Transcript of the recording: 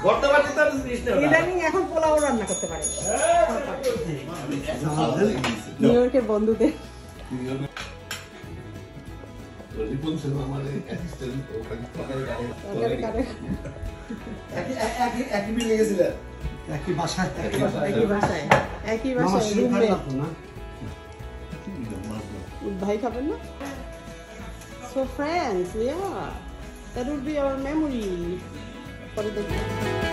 বর্তমানে তো জিনিস না ইদানিং এখন পোলাও রান্না করতে পারে নিউ ইয়র্কের বন্ধুদের একই বাসায় ভাই খাবেন না So friends, yeah, that would be our memory for the